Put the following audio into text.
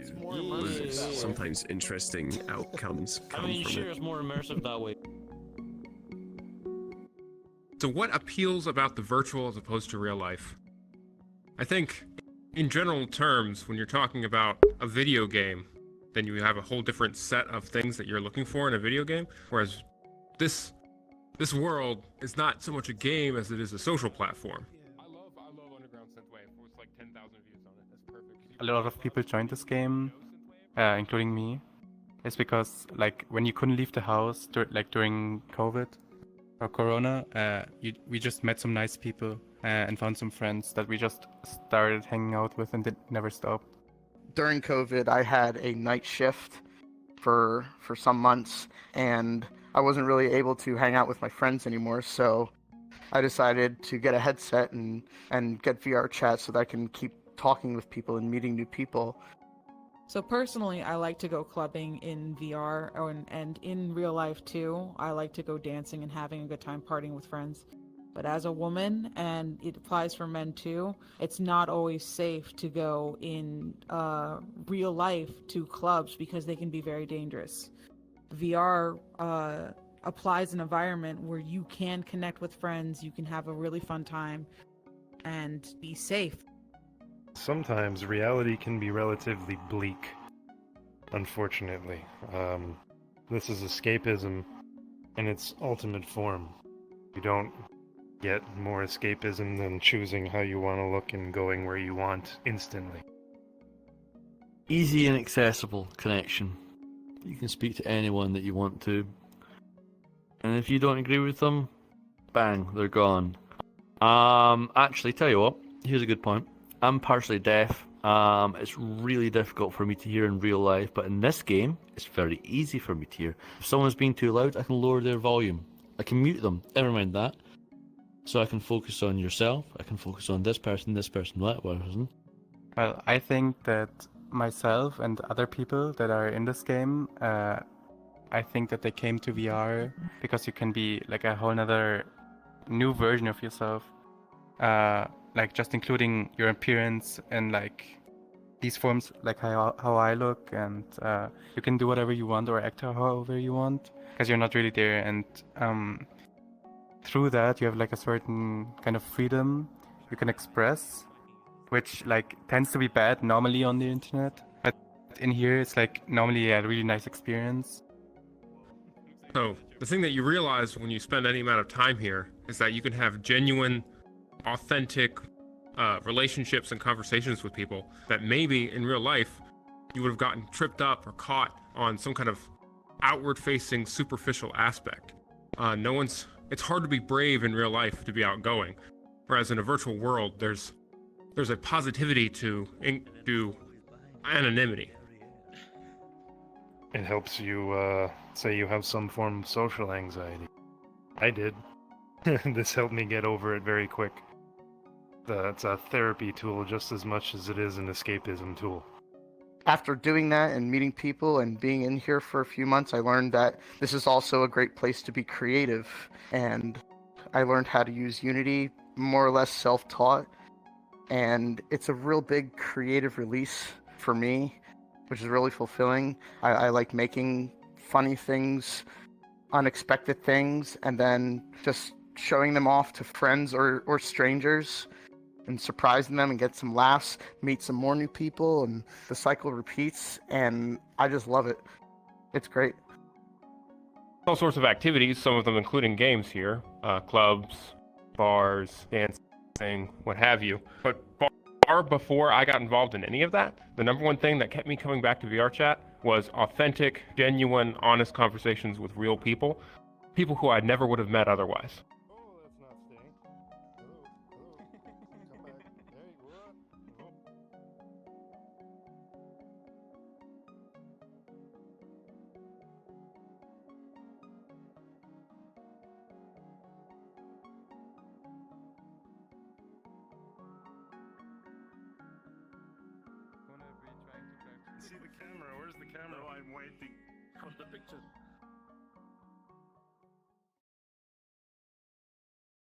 It's more immersive that way. sometimes interesting outcomes come I mean, from sure, it. it's more immersive that way. So what appeals about the virtual as opposed to real life? I think, in general terms, when you're talking about a video game, then you have a whole different set of things that you're looking for in a video game, whereas this world is not so much a game as it is a social platform. I love Underground Synthwave. It was like 10,000 views on it. That's perfect. A lot of people joined this game, including me. It's because like when you couldn't leave the house, like during COVID or Corona, we just met some nice people and found some friends that we just started hanging out with and never stopped. During COVID, I had a night shift for some months, and I wasn't really able to hang out with my friends anymore, so I decided to get a headset and get VR chat so that I can keep talking with people and meeting new people. So personally, I like to go clubbing in VR and in real life too. I like to go dancing and having a good time partying with friends. But as a woman, and it applies for men too, it's not always safe to go in real life to clubs because they can be very dangerous. VR applies an environment where you can connect with friends, you can have a really fun time, and be safe. Sometimes reality can be relatively bleak, unfortunately. This is escapism in its ultimate form. You don't get more escapism than choosing how you want to look and going where you want instantly. Easy and accessible connection. You can speak to anyone that you want to. And if you don't agree with them, bang, they're gone. Actually, tell you what, here's a good point. I'm partially deaf. It's really difficult for me to hear in real life, but in this game, it's very easy for me to hear. If someone's being too loud, I can lower their volume. I can mute them, never mind that. So I can focus on yourself, I can focus on this person, that person. Well, I think that myself and other people that are in this game, I think that they came to VR because you can be like a whole nother new version of yourself. Like just including your appearance and like these forms, like how I look, and you can do whatever you want or act however you want because you're not really there. And through that, you have like a certain kind of freedom you can express, which like tends to be bad normally on the internet. But in here, it's like normally a really nice experience. So the thing that you realize when you spend any amount of time here is that you can have genuine, authentic relationships and conversations with people that maybe in real life you would have gotten tripped up or caught on some kind of outward-facing, superficial aspect. It's hard to be brave in real life to be outgoing, whereas in a virtual world, there's a positivity to anonymity. It helps you, say you have some form of social anxiety. I did. This helped me get over it very quick. It's a therapy tool just as much as it is an escapism tool. After doing that and meeting people and being in here for a few months, I learned that this is also a great place to be creative. And I learned how to use Unity, more or less self-taught. And it's a real big creative release for me, which is really fulfilling. I like making funny things, unexpected things, and then just showing them off to friends or strangers and surprising them and get some laughs, meet some more new people, and the cycle repeats, and I just love it. It's great. All sorts of activities, some of them including games here, clubs, bars, dancing, what have you. But far before I got involved in any of that, the number one thing that kept me coming back to VR chat was authentic, genuine, honest conversations with real people who I never would have met otherwise. See the camera? Where's the camera? No, I'm waiting for the picture.